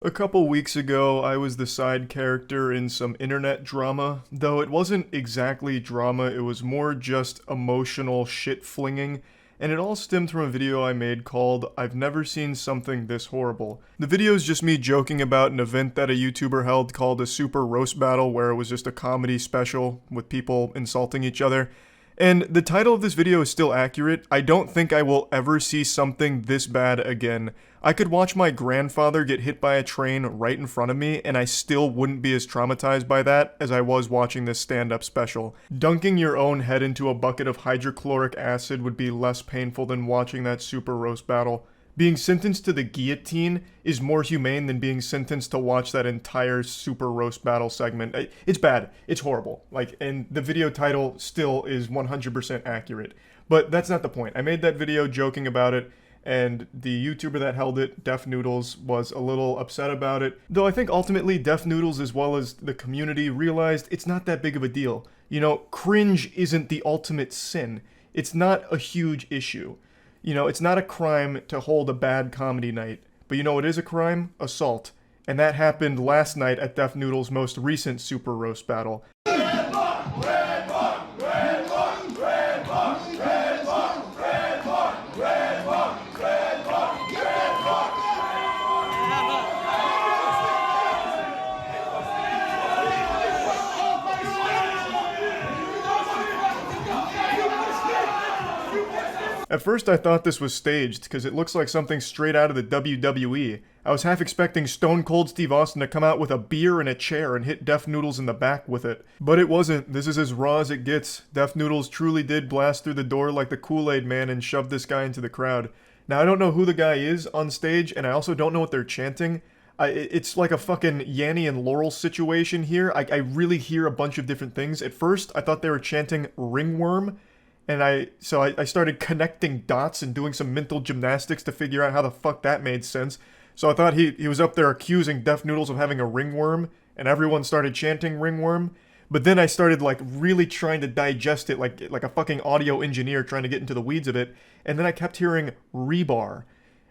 A couple weeks ago, I was the side character in some internet drama, though it wasn't exactly drama, it was more just emotional shit flinging, and it all stemmed from a video I made called I've Never Seen Something This Horrible. The video is just me joking about an event that a YouTuber held called a Super Roast Battle, where it was just a comedy special with people insulting each other. And the title of this video is still accurate. I don't think I will ever see something this bad again. I could watch my grandfather get hit by a train right in front of me, and I still wouldn't be as traumatized by that as I was watching this stand-up special. Dunking your own head into a bucket of hydrochloric acid would be less painful than watching that super roast battle. Being sentenced to the guillotine is more humane than being sentenced to watch that entire super roast battle segment. It's bad. It's horrible. And the video title still is 100% accurate. But that's not the point. I made that video joking about it, and the YouTuber that held it, Def Noodles, was a little upset about it. Though I think ultimately Def Noodles, as well as the community, realized it's not that big of a deal. You know, cringe isn't the ultimate sin. It's not a huge issue. You know, it's not a crime to hold a bad comedy night. But you know what is a crime? Assault. And that happened last night at Def Noodle's most recent Super Roast Battle. At first I thought this was staged, because it looks like something straight out of the WWE. I was half expecting Stone Cold Steve Austin to come out with a beer and a chair and hit Def Noodles in the back with it. But it wasn't. This is as raw as it gets. Def Noodles truly did blast through the door like the Kool-Aid Man and shoved this guy into the crowd. Now I don't know who the guy is on stage, and I also don't know what they're chanting. It's like a fucking Yanny and Laurel situation here. I really hear a bunch of different things. At first, I thought they were chanting ringworm, and I started connecting dots and doing some mental gymnastics to figure out how the fuck that made sense. So I thought he was up there accusing Def Noodles of having a ringworm, and everyone started chanting ringworm. But then I started really trying to digest it like a fucking audio engineer trying to get into the weeds of it, and then I kept hearing rebar.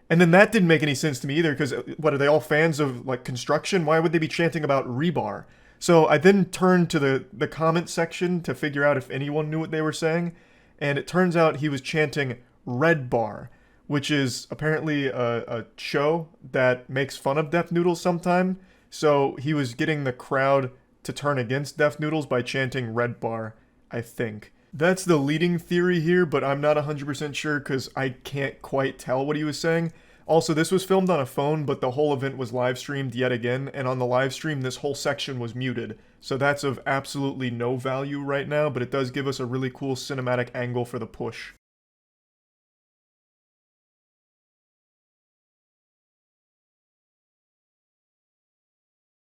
And then that didn't make any sense to me either, because what, are they all fans of construction? Why would they be chanting about rebar? So I then turned to the comment section to figure out if anyone knew what they were saying. And it turns out he was chanting Red Bar, which is apparently a show that makes fun of Def Noodles sometime. So he was getting the crowd to turn against Def Noodles by chanting Red Bar, I think. That's the leading theory here, but I'm not 100% sure because I can't quite tell what he was saying. Also, this was filmed on a phone, but the whole event was live streamed yet again, and on the live stream, this whole section was muted. So that's of absolutely no value right now, but it does give us a really cool cinematic angle for the push.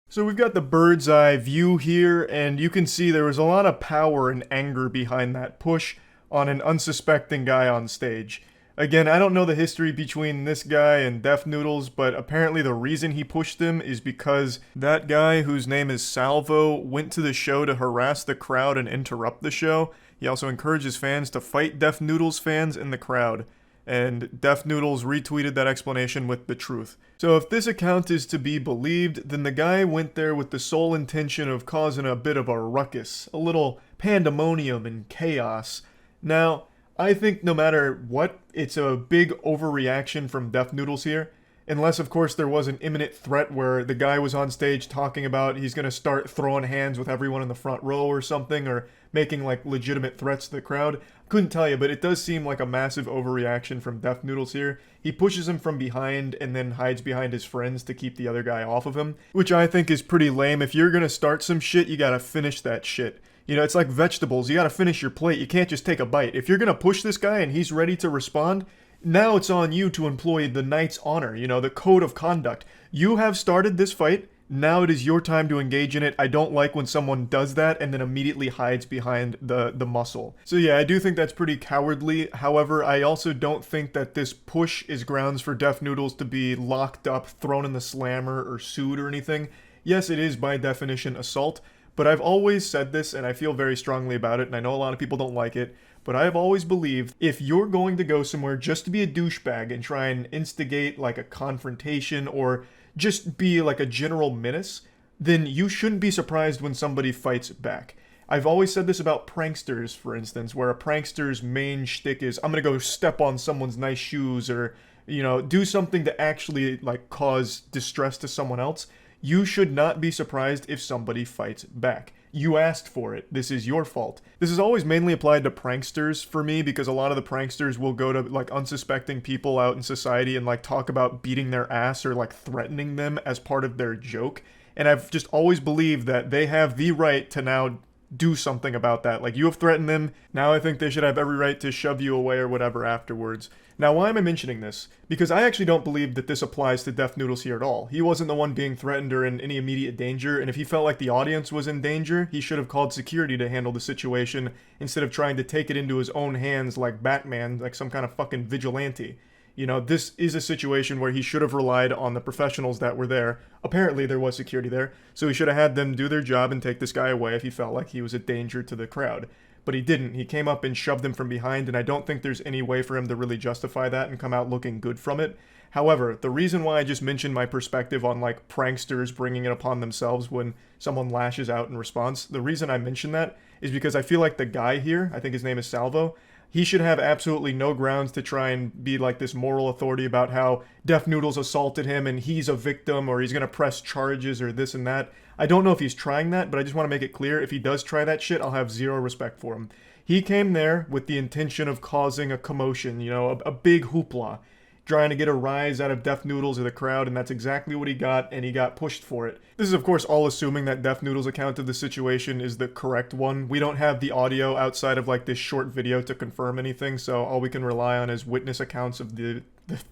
So we've got the bird's eye view here, and you can see there was a lot of power and anger behind that push on an unsuspecting guy on stage. Again, I don't know the history between this guy and Def Noodles, but apparently the reason he pushed him is because that guy, whose name is Salvo, went to the show to harass the crowd and interrupt the show. He also encourages fans to fight Def Noodles fans in the crowd. And Def Noodles retweeted that explanation with the truth. So if this account is to be believed, then the guy went there with the sole intention of causing a bit of a ruckus, a little pandemonium and chaos. Now, I think no matter what, it's a big overreaction from Def Noodles here. Unless, of course, there was an imminent threat where the guy was on stage talking about he's going to start throwing hands with everyone in the front row or something, or making, legitimate threats to the crowd. Couldn't tell you, but it does seem like a massive overreaction from Def Noodles here. He pushes him from behind and then hides behind his friends to keep the other guy off of him, which I think is pretty lame. If you're going to start some shit, you gotta finish that shit. You know, it's like vegetables. You gotta finish your plate. You can't just take a bite. If you're gonna push this guy and he's ready to respond, now it's on you to employ the knight's honor, the code of conduct. You have started this fight. Now it is your time to engage in it. I don't like when someone does that and then immediately hides behind the muscle. So yeah, I do think that's pretty cowardly. However, I also don't think that this push is grounds for Def Noodles to be locked up, thrown in the slammer, or sued or anything. Yes, it is by definition assault. But I've always said this, and I feel very strongly about it, and I know a lot of people don't like it, but I have always believed if you're going to go somewhere just to be a douchebag and try and instigate a confrontation or just be like a general menace, then you shouldn't be surprised when somebody fights back. I've always said this about pranksters, for instance, where a prankster's main shtick is, I'm gonna go step on someone's nice shoes, or, do something to actually, like, cause distress to someone else. You should not be surprised if somebody fights back. You asked for it. This is your fault. This is always mainly applied to pranksters for me, because a lot of the pranksters will go to, like, unsuspecting people out in society and, like, talk about beating their ass or, like, threatening them as part of their joke. And I've just always believed that they have the right to now do something about that. Like, you have threatened them, now I think they should have every right to shove you away or whatever afterwards. Now, why am I mentioning this? Because I actually don't believe that this applies to Death Noodles here at all. He wasn't the one being threatened or in any immediate danger, and if he felt like the audience was in danger, he should have called security to handle the situation instead of trying to take it into his own hands like Batman, like some kind of fucking vigilante. This is a situation where he should have relied on the professionals that were there. Apparently, there was security there, so he should have had them do their job and take this guy away if he felt like he was a danger to the crowd. But he didn't. He came up and shoved him from behind, and I don't think there's any way for him to really justify that and come out looking good from it. However, the reason why I just mentioned my perspective on, like, pranksters bringing it upon themselves when someone lashes out in response, the reason I mention that is because I feel like the guy here, I think his name is Salvo, he should have absolutely no grounds to try and be like this moral authority about how Death Noodles assaulted him and he's a victim, or he's gonna press charges or this and that. I don't know if he's trying that, but I just want to make it clear, if he does try that shit, I'll have zero respect for him. He came there with the intention of causing a commotion, a big hoopla, trying to get a rise out of Death Noodles or the crowd, and that's exactly what he got, and he got pushed for it. This is, of course, all assuming that Death Noodles' account of the situation is the correct one. We don't have the audio outside of, like, this short video to confirm anything, so all we can rely on is witness accounts of the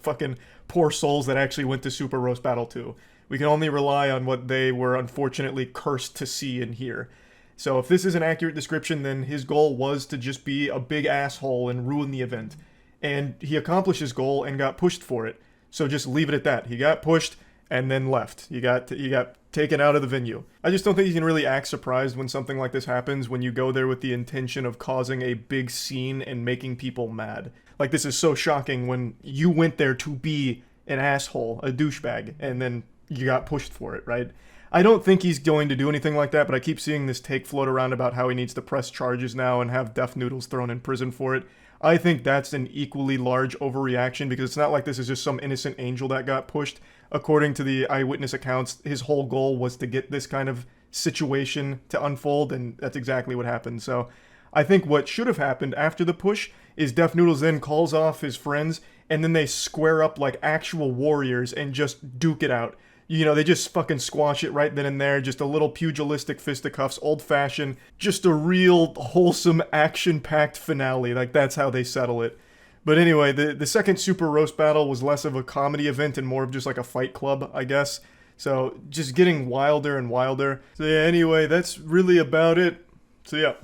fucking poor souls that actually went to Super Roast Battle 2. We can only rely on what they were unfortunately cursed to see and hear. So if this is an accurate description, then his goal was to just be a big asshole and ruin the event. And he accomplished his goal and got pushed for it. So just leave it at that. He got pushed and then left. He got taken out of the venue. I just don't think you can really act surprised when something like this happens, when you go there with the intention of causing a big scene and making people mad. Like, this is so shocking when you went there to be an asshole, a douchebag, and then you got pushed for it, right? I don't think he's going to do anything like that, but I keep seeing this take float around about how he needs to press charges now and have Death Noodles thrown in prison for it. I think that's an equally large overreaction, because it's not like this is just some innocent angel that got pushed. According to the eyewitness accounts, his whole goal was to get this kind of situation to unfold, and that's exactly what happened. So I think what should have happened after the push is Death Noodles then calls off his friends, and then they square up like actual warriors and just duke it out. They just fucking squash it right then and there. Just a little pugilistic fisticuffs, old-fashioned, just a real wholesome, action-packed finale. Like, that's how they settle it. But anyway, the second Super Roast Battle was less of a comedy event and more of just like a fight club, I guess. So, just getting wilder and wilder. So yeah, anyway, that's really about it. So yeah.